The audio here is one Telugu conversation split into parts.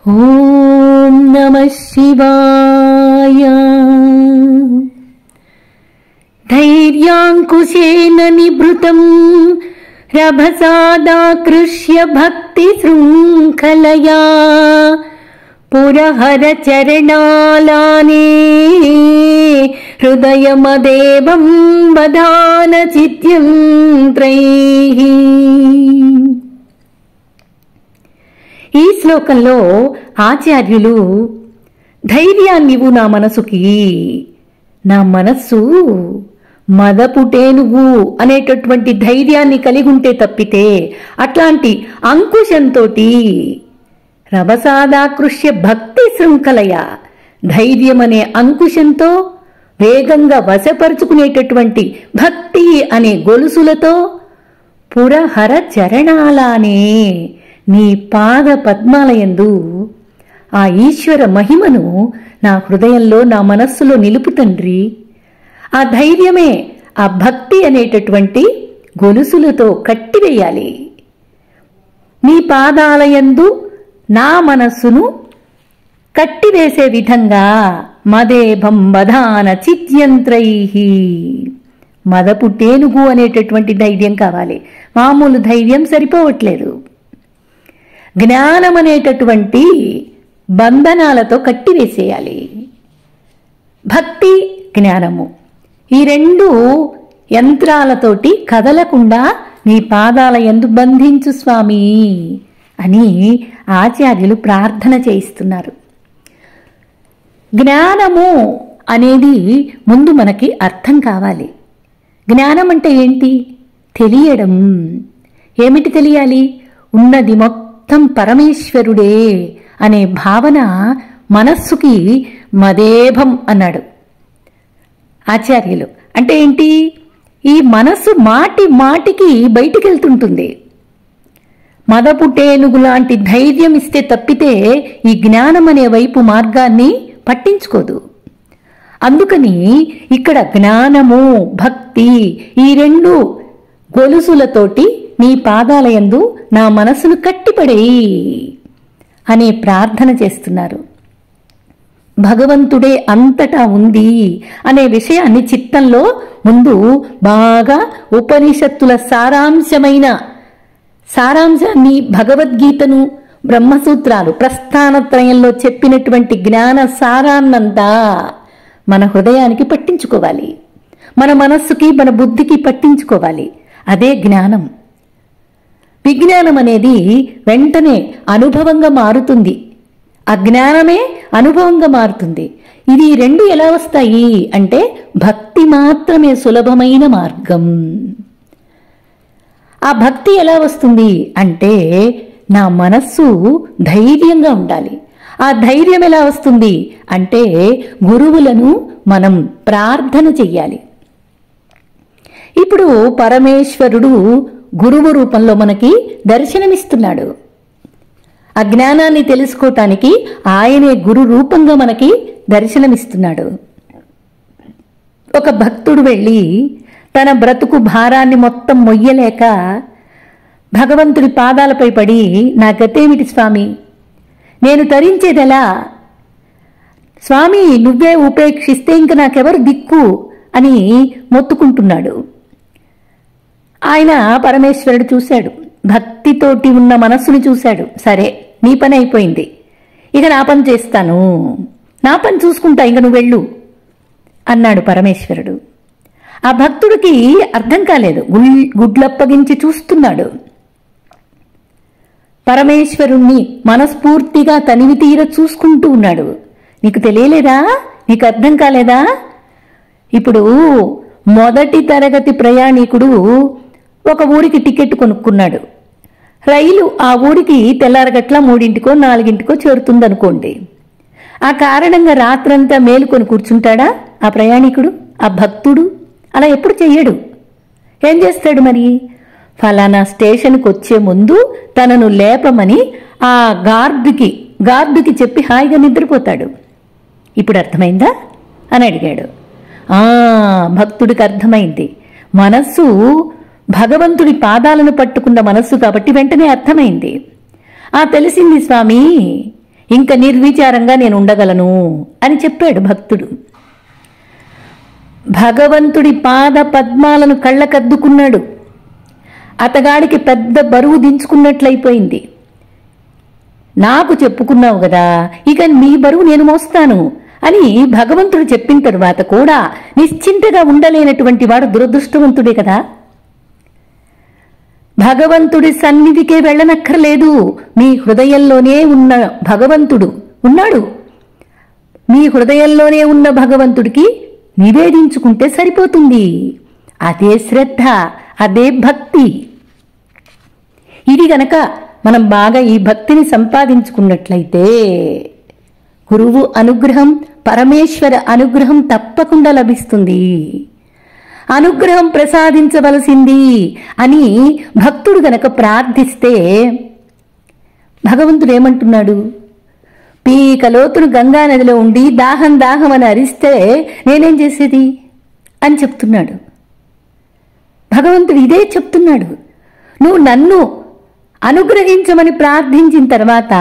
ఓం నమః శివాయ. ధైర్యాంకుశేన నిభృతం రభసాదాకృష్య భక్తి శృంఖలయా పురహర చరణాలానే హృదయమదేవం వదాన చిత్యంత్రైః. ఈ శ్లోకంలో ఆచార్యులు ధైర్యాన్నివ్వు నా మనసుకి, నా మనస్సు మదపుటేనుగు అనేటటువంటి ధైర్యాన్ని కలిగి ఉంటే తప్పితే అట్లాంటి అంకుశంతో రభసాదాకృష్య భక్తి శృంఖలయ ధైర్యం అనే అంకుశంతో వేగంగా వశపరుచుకునేటటువంటి భక్తి అనే గొలుసులతో పురహర చరణాలానే నీ పాద పద్మాలయందు ఆ ఈశ్వర మహిమను నా హృదయంలో నా మనస్సులో నిలుపు తండ్రి. ఆ ధైర్యమే ఆ భక్తి అనేటటువంటి గొలుసులతో కట్టివేయాలి. నీ పాదాలయందు నా మనస్సును కట్టివేసే విధంగా మదేభం వధాన చిత్యంత్రైః. మదపు టేనుగు అనేటటువంటి ధైర్యం కావాలి, మామూలు ధైర్యం సరిపోవట్లేదు. జ్ఞానం అనేటటువంటి బంధనాలతో కట్టివేసేయాలి. భక్తి జ్ఞానము ఈ రెండు యంత్రాలతోటి కదలకుండా నీ పాదాల యందు బంధించు స్వామి అని ఆచార్యులు ప్రార్థన చేయిస్తున్నారు. జ్ఞానము అనేది ముందు మనకి అర్థం కావాలి. జ్ఞానం అంటే ఏంటి? తెలియడం. ఏమిటి తెలియాలి? ఉన్నది మొత్తం పరమేశ్వరుడే అనే భావన మనస్సుకి మదేభం అన్నాడు ఆచార్యులు. అంటే ఏంటి? ఈ మనస్సు మాటి మాటికి బయటికెళ్తుంటుంది. మదపుటేనుగు లాంటి ధైర్యం ఇస్తే తప్పితే ఈ జ్ఞానం అనే వైపు మార్గాన్ని పట్టించుకోదు. అందుకని ఇక్కడ జ్ఞానము భక్తి ఈ రెండు గొలుసులతోటి నీ పాదాలయందు నా మనసును కట్టిపడేయి అనే ప్రార్థన చేస్తున్నారు. భగవంతుడే అంతటా ఉంది అనే విషయాన్ని చిత్తంలో ముందు బాగా ఉపనిషత్తుల సారాంశాన్ని భగవద్గీతను బ్రహ్మసూత్రాలు ప్రస్థానత్రయంలో చెప్పినటువంటి జ్ఞాన సారాన్నంతా మన హృదయానికి పట్టించుకోవాలి, మన మనస్సుకి మన బుద్ధికి పట్టించుకోవాలి. అదే జ్ఞానం. విజ్ఞానం అనేది వెంటనే అనుభవంగా మారుతుంది, అజ్ఞానమే అనుభవంగా మారుతుంది. ఇది రెండు ఎలా వస్తాయి అంటే భక్తి మాత్రమే సులభమైన మార్గం. ఆ భక్తి ఎలా వస్తుంది అంటే నా మనస్సు ధైర్యంగా ఉండాలి. ఆ ధైర్యం ఎలా వస్తుంది అంటే గురువులను మనం ప్రార్థన చెయ్యాలి. ఇప్పుడు పరమేశ్వరుడు గురువు రూపంలో మనకి దర్శనమిస్తున్నాడు. అజ్ఞానాన్ని తెలుసుకోవటానికి ఆయనే గురు రూపంగా మనకి దర్శనమిస్తున్నాడు. ఒక భక్తుడు వెళ్ళి తన బ్రతుకు భారాన్ని మొత్తం మొయ్యలేక భగవంతుడి పాదాలపై పడి, నా గతేమిటి స్వామి, నేను తరించేదెలా, స్వామి నువ్వే ఉపేక్షిస్తే ఇంక నాకెవరు దిక్కు అని మొత్తుకుంటున్నాడు. ఆయన పరమేశ్వరుడు చూశాడు, భక్తితోటి ఉన్న మనస్సుని చూశాడు. సరే నీ పని అయిపోయింది, ఇక నా పని చేస్తాను, నా పని చూసుకుంటా, ఇంక నువ్వు వెళ్ళు అన్నాడు పరమేశ్వరుడు. ఆ భక్తుడికి అర్థం కాలేదు, గుడ్లప్పగించి చూస్తున్నాడు. పరమేశ్వరుణ్ణి మనస్ఫూర్తిగా తనివి తీర చూసుకుంటూ ఉన్నాడు. నీకు తెలియలేదా? నీకు అర్థం కాలేదా? ఇప్పుడు మొదటి తరగతి ప్రయాణికుడు ఒక ఊరికి టికెట్ కొనుక్కున్నాడు. రైలు ఆ ఊరికి తెల్లారగట్ల 3:00కో 4:00కో చేరుతుందనుకోండి. ఆ కారణంగా రాత్రంతా మేలుకొని కూర్చుంటాడా ఆ ప్రయాణికుడు? ఆ భక్తుడు అలా ఎప్పుడు చెయ్యడు. ఏం చేస్తాడు మరి? ఫలానా స్టేషన్కి వచ్చే ముందు తనను లేపమని ఆ గార్డుకి చెప్పి హాయిగా నిద్రపోతాడు. ఇప్పుడు అర్థమైందా అని అడిగాడు. భక్తుడికి అర్థమైంది. మనస్సు భగవంతుడి పాదాలను పట్టుకున్న మనస్సు కాబట్టి వెంటనే అర్థమైంది. తెలిసింది స్వామి, ఇంక నిర్విచారంగా నేను ఉండగలను అని చెప్పాడు భక్తుడు. భగవంతుడి పాద పద్మాలను కళ్ళకద్దుకున్నాడు. అతగాడికి పెద్ద బరువు దించుకున్నట్లయిపోయింది. నాకు చెప్పుకున్నావు కదా, ఇక నీ బరువు నేను మోస్తాను అని భగవంతుడు చెప్పిన తరువాత కూడా నిశ్చింతగా ఉండలేనటువంటి వాడు దురదృష్టవంతుడే కదా. భగవంతుడి సన్నిధికే వెళ్ళనక్కర్లేదు, మీ హృదయంలోనే ఉన్న భగవంతుడు ఉన్నాడు. మీ హృదయంలోనే ఉన్న భగవంతుడికి నివేదించుకుంటే సరిపోతుంది. అదే శ్రద్ధ, అదే భక్తి. ఇది గనక మనం బాగా ఈ భక్తిని సంపాదించుకున్నట్లయితే గురువు అనుగ్రహం, పరమేశ్వర అనుగ్రహం తప్పకుండా లభిస్తుంది. అనుగ్రహం ప్రసాదించవలసింది అని భక్తుడు గనక ప్రార్థిస్తే భగవంతుడు ఏమంటున్నాడు? పీకలోతును గంగా నదిలో ఉండి దాహం దాహం అని అరిస్తే నేనేం చేసేది అని చెప్తున్నాడు. భగవంతుడు ఇదే చెప్తున్నాడు. నువ్వు నన్ను అనుగ్రహించమని ప్రార్థించిన తర్వాత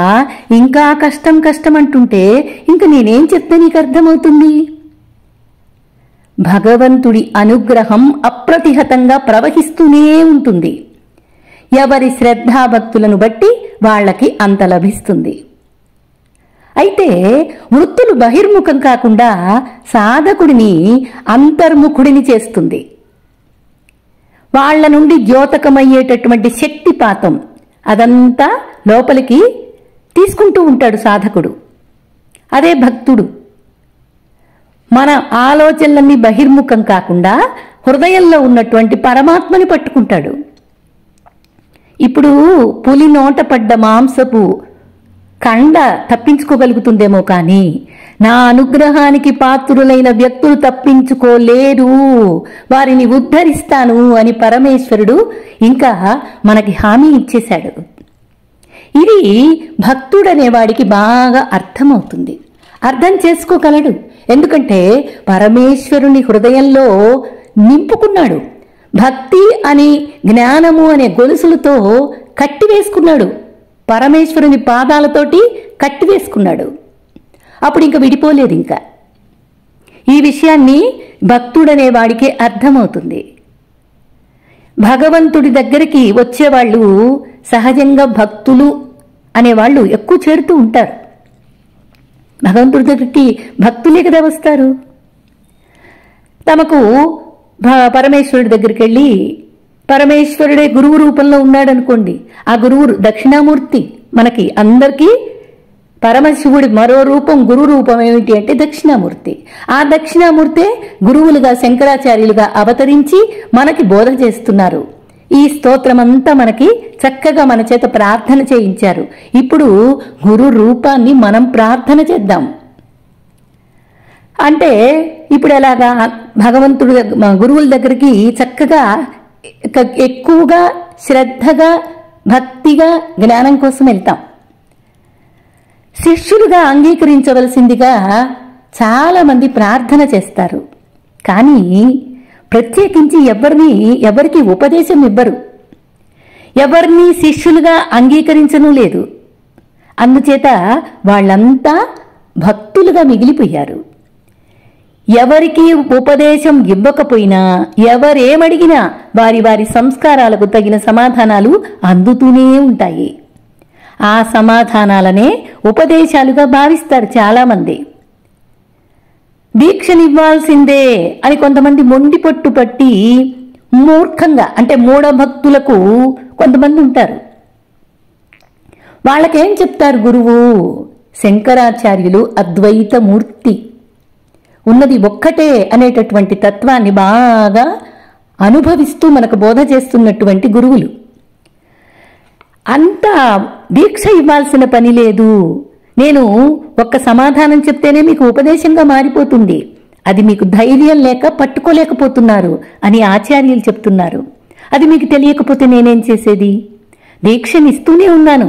ఇంకా కష్టం కష్టం అంటుంటే ఇంక నేనేం చెప్తే నీకు అర్థమవుతుంది? భగవంతుడి అనుగ్రహం అప్రతిహతంగా ప్రవహిస్తూనే ఉంటుంది. ఎవరి శ్రద్ధాభక్తులను బట్టి వాళ్ళకి అంత లభిస్తుంది. అయితే వృత్తులు బహిర్ముఖం కాకుండా సాధకుడిని అంతర్ముఖుడిని చేస్తుంది. వాళ్ల నుండి ద్యోతకమయ్యేటటువంటి శక్తిపాతం అదంతా లోపలికి తీసుకుంటూ ఉంటాడు సాధకుడు. అదే భక్తుడు. మన ఆలోచనలన్నీ బహిర్ముఖం కాకుండా హృదయంలో ఉన్నటువంటి పరమాత్మని పట్టుకుంటాడు. ఇప్పుడు పులి నోట పడ్డ మాంసపు కండ తప్పించుకోగలుగుతుందేమో కానీ నా అనుగ్రహానికి పాత్రులైన వ్యక్తులు తప్పించుకోలేరు, వారిని ఉద్ధరిస్తాను అని పరమేశ్వరుడు ఇంకా మనకి హామీ ఇచ్చేశాడు. ఇది భక్తుడనేవాడికి బాగా అర్థమవుతుంది, అర్థం చేసుకోగలడు. ఎందుకంటే పరమేశ్వరుని హృదయంలో నింపుకున్నాడు. భక్తి అని జ్ఞానము అనే గొలుసులతో కట్టివేసుకున్నాడు. పరమేశ్వరుని పాదాలతోటి కట్టివేసుకున్నాడు. అప్పుడు ఇంకా విడిపోలేదు. ఇంకా ఈ విషయాన్ని భక్తుడనే వాడికే అర్థమవుతుంది. భగవంతుడి దగ్గరికి వచ్చేవాళ్ళు సహజంగా భక్తులు అనేవాళ్ళు ఎక్కువ చేరుతూ ఉంటారు. భగవంతుడి దగ్గరికి భక్తులే కదా వస్తారు. తమకు పరమేశ్వరుడి దగ్గరికి వెళ్ళి పరమేశ్వరుడే గురువు రూపంలో ఉన్నాడు అనుకోండి, ఆ గురువు దక్షిణామూర్తి. మనకి అందరికీ పరమశివుడి మరో రూపం, గురు రూపం ఏమిటి అంటే దక్షిణామూర్తి. ఆ దక్షిణామూర్తే గురువులుగా శంకరాచార్యులుగా అవతరించి మనకి బోధ చేస్తున్నారు. ఈ స్తోత్రమంతా మనకి చక్కగా మన చేత ప్రార్థన చేయించారు. ఇప్పుడు గురు రూపాన్ని మనం ప్రార్థన చేద్దాం. అంటే ఇప్పుడు ఎలాగా భగవంతుడు గురువుల దగ్గరికి చక్కగా ఎక్కువగా శ్రద్ధగా భక్తిగా జ్ఞానం కోసం వెళ్తాం. శిష్యులుగా అంగీకరించవలసిందిగా చాలా మంది ప్రార్థన చేస్తారు. కానీ ప్రత్యేకించి ఎవరికి ఉపదేశం ఇవ్వరు, ఎవరిని శిష్యులుగా అంగీకరించను లేదు. అందుచేత వాళ్ళంతా భక్తులుగా మిగిలిపోయారు. ఎవరికి ఉపదేశం ఇవ్వకపోయినా, ఎవరేమడిగినా వారి వారి సంస్కారాలకు తగిన సమాధానాలు అందుతూనే ఉంటాయి. ఆ సమాధానాలనే ఉపదేశాలుగా భావిస్తారు చాలామంది. దీక్షనివ్వాల్సిందే అని కొంతమంది మొండి పట్టు పట్టి మూర్ఖంగా, అంటే మూఢభక్తులకు కొంతమంది ఉంటారు. వాళ్ళకేం చెప్తారు గురువు? శంకరాచార్యులు అద్వైతమూర్తి, ఉన్నది ఒక్కటే అనేటటువంటి తత్వాన్ని బాగా అనుభవిస్తూ మనకు బోధ చేస్తున్నటువంటి గురువులు. అంత దీక్ష ఇవ్వాల్సిన పని లేదు. నేను ఒక్క సమాధానం చెప్తేనే మీకు ఉపదేశంగా మారిపోతుంది, అది మీకు ధైర్యం లేక పట్టుకోలేకపోతున్నారు అని ఆచార్యులు చెప్తున్నారు. అది మీకు తెలియకపోతే నేనేం చేసేది? దీక్షనిస్తూనే ఉన్నాను.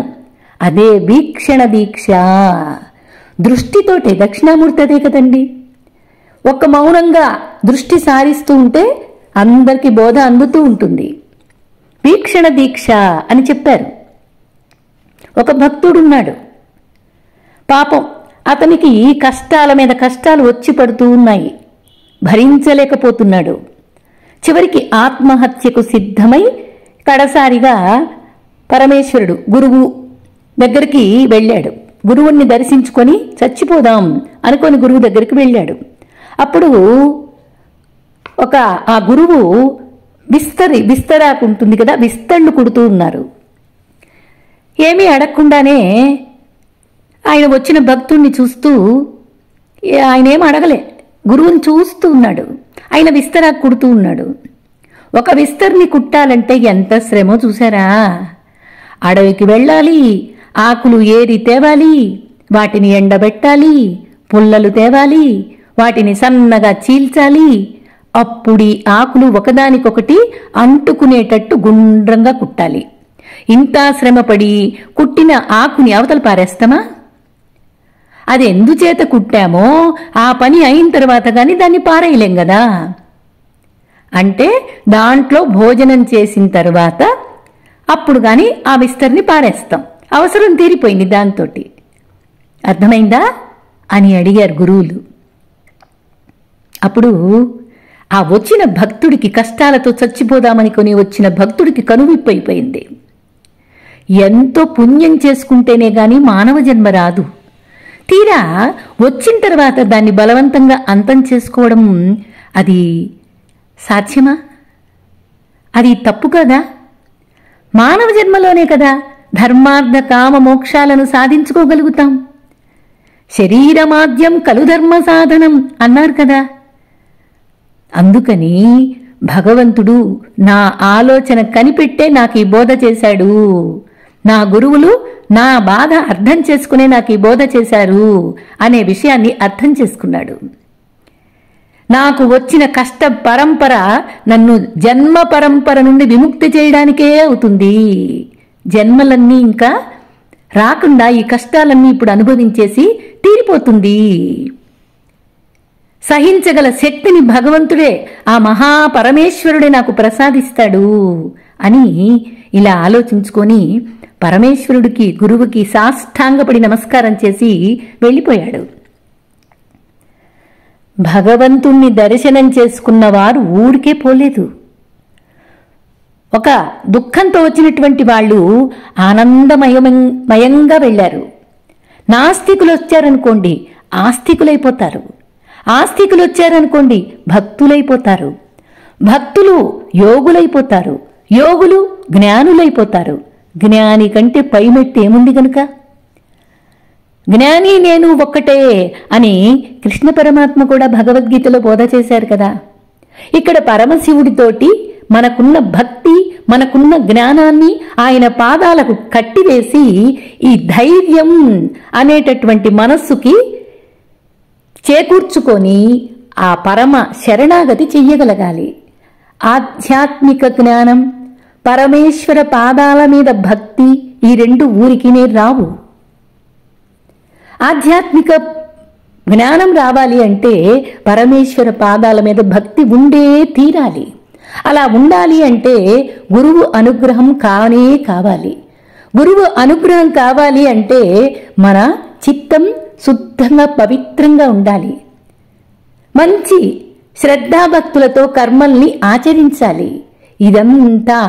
అదే వీక్షణ దీక్ష. దృష్టితోటే దక్షిణామూర్తి అదే కదండి. ఒక్క మౌనంగా దృష్టి సారిస్తూ ఉంటే అందరికీ బోధ అందుతూ ఉంటుంది. వీక్షణ దీక్ష అని చెప్పారు. ఒక భక్తుడున్నాడు. పాపం అతనికి కష్టాల మీద కష్టాలు వచ్చి పడుతూ ఉన్నాయి, భరించలేకపోతున్నాడు. చివరికి ఆత్మహత్యకు సిద్ధమై కడసారిగా పరమేశ్వరుడు గురువు దగ్గరికి వెళ్ళాడు. గురువుణ్ణి దర్శించుకొని చచ్చిపోదాం అనుకొని గురువు దగ్గరికి వెళ్ళాడు. అప్పుడు ఆ గురువు విస్తరాకు ఉంటుంది కదా, విస్తళ్ళు కుడుతూ ఉన్నారు. ఏమీ అడగకుండానే ఆయన వచ్చిన భక్తుణ్ణి చూస్తూ, ఆయన ఏం అడగలే, గురువుని చూస్తూ ఉన్నాడు. ఆయన విస్తరాకు కుడుతూ ఉన్నాడు. ఒక విస్తర్ని కుట్టాలంటే ఎంత శ్రమో చూసారా? అడవికి వెళ్ళాలి, ఆకులు ఏరి తేవాలి, వాటిని ఎండబెట్టాలి, పుల్లలు తేవాలి, వాటిని సన్నగా చీల్చాలి, అప్పుడి ఆకులు ఒకదానికొకటి అంటుకునేటట్టు గుండ్రంగా కుట్టాలి. ఇంత శ్రమపడి కుట్టిన ఆకుని అవతల పారేస్తామా? అది ఎందుచేత కుట్టామో ఆ పని అయిన తర్వాత కానీ దాన్ని పారేయలేం కదా. అంటే దాంట్లో భోజనం చేసిన తర్వాత అప్పుడు కానీ ఆ విస్తర్ని పారేస్తాం, అవసరం తీరిపోయింది దాంతో. అర్థమైందా అని అడిగారు గురువులు. అప్పుడు ఆ వచ్చిన భక్తుడికి, కష్టాలతో చచ్చిపోదామని కొని వచ్చిన భక్తుడికి కనువిప్పైపోయింది. ఎంతో పుణ్యం చేసుకుంటేనే గాని మానవ జన్మ రాదు. తీరా వచ్చిన తర్వాత దాన్ని బలవంతంగా అంతం చేసుకోవడం అది సాధ్యమా? అది తప్పు కదా. మానవ జన్మలోనే కదా ధర్మార్థ కామ మోక్షాలను సాధించుకోగలుగుతాం. శరీరమాద్యం కలు ధర్మ సాధనం అన్నారు కదా. అందుకని భగవంతుడు నా ఆలోచన కనిపెట్టే నాకు ఈ బోధ చేశాడు. నా గురువులు నా బాధ అర్థం చేసుకునే నాకు ఈ బోధ చేశారు అనే విషయాన్ని అర్థం చేసుకున్నాడు. నాకు వచ్చిన కష్ట పరంపర నన్ను జన్మ పరంపర నుండి విముక్తి చేయడానికే అవుతుంది. జన్మలన్నీ ఇంకా రాకుండా ఈ కష్టాలన్నీ ఇప్పుడు అనుభవించేసి తీరిపోతుంది. సహించగల శక్తిని భగవంతుడే, ఆ మహాపరమేశ్వరుడే నాకు ప్రసాదిస్తాడు అని ఇలా ఆలోచించుకొని పరమేశ్వరుడికి, గురువుకి సాష్టాంగపడి నమస్కారం చేసి వెళ్ళిపోయాడు. భగవంతుణ్ణి దర్శనం చేసుకున్నవారు ఊరికే పోలేదు. ఒక దుఃఖంతో వచ్చినటువంటి వాళ్ళు ఆనందమయంగా వెళ్ళారు. నాస్తికులు వచ్చారనుకోండి ఆస్తికులైపోతారు, ఆస్తికులు వచ్చారనుకోండి భక్తులైపోతారు, భక్తులు యోగులైపోతారు, యోగులు జ్ఞానులైపోతారు. జ్ఞాని కంటే పైమెట్టు ఏముంది గనుక? జ్ఞాని నేను ఒక్కటే అని కృష్ణ పరమాత్మ కూడా భగవద్గీతలో బోధ చేశారు కదా. ఇక్కడ పరమశివుడితోటి మనకున్న భక్తి, మనకున్న జ్ఞానాన్ని ఆయన పాదాలకు కట్టివేసి ఈ ధైర్యం అనేటటువంటి మనస్సుకి చేకూర్చుకొని ఆ పరమ శరణాగతి చెయ్యగలగాలి. ఆధ్యాత్మిక జ్ఞానం, పరమేశ్వర పాదాల మీద భక్తి, ఈ రెండు ఊరికినే రావు. ఆధ్యాత్మిక జ్ఞానం రావాలి అంటే పరమేశ్వర పాదాల మీద భక్తి ఉండే తీరాలి. అలా ఉండాలి అంటే గురువు అనుగ్రహం కావాలి. గురువు అనుగ్రహం కావాలి అంటే మన చిత్తం శుద్ధంగా పవిత్రంగా ఉండాలి. మంచి శ్రద్ధాభక్తులతో కర్మల్ని ఆచరించాలి. ఇదంతా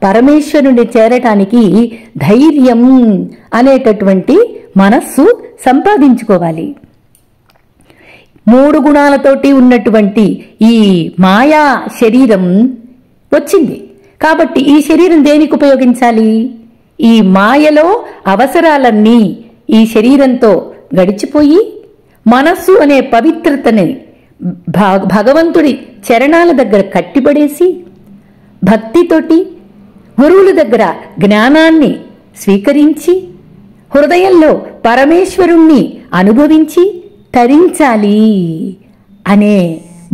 పరమేశ్వరుని చేరటానికి ధైర్యం అనేటటువంటి మనస్సు సంపాదించుకోవాలి. 3 గుణాలతోటి ఉన్నటువంటి ఈ మాయా శరీరం వచ్చింది కాబట్టి ఈ శరీరం దేనికి ఉపయోగించాలి? ఈ మాయలో అవసరాలన్నీ ఈ శరీరంతో గడిచిపోయి మనస్సు అనే పవిత్రతని భగవంతుడి చరణాల దగ్గర కట్టిపడేసి భక్తితోటి గురువుల దగ్గర జ్ఞానాన్ని స్వీకరించి హృదయంలో పరమేశ్వరుణ్ణి అనుభవించి తరించాలి అనే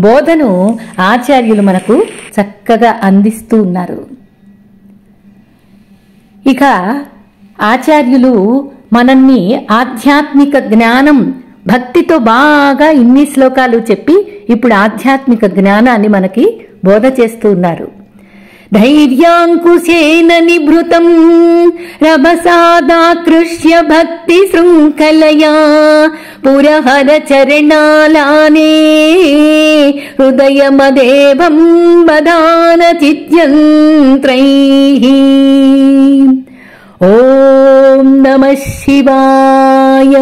బోధను ఆచార్యులు మనకు చక్కగా అందిస్తూ ఉన్నారు. ఇక ఆచార్యులు మనల్ని ఆధ్యాత్మిక జ్ఞానం, భక్తితో బాగా ఇన్ని శ్లోకాలు చెప్పి ఇప్పుడు ఆధ్యాత్మిక జ్ఞానాన్ని మనకి బోధ చేస్తూ ఉన్నారు. ధైర్యాంకుశేన నిభృతం రభసాదాకృష్య భక్తి శృంఖలయా పురహర చరణాలానే హృదయమదేవం బధాన చిత్యంత్రైః. ఓం నమః శివాయ.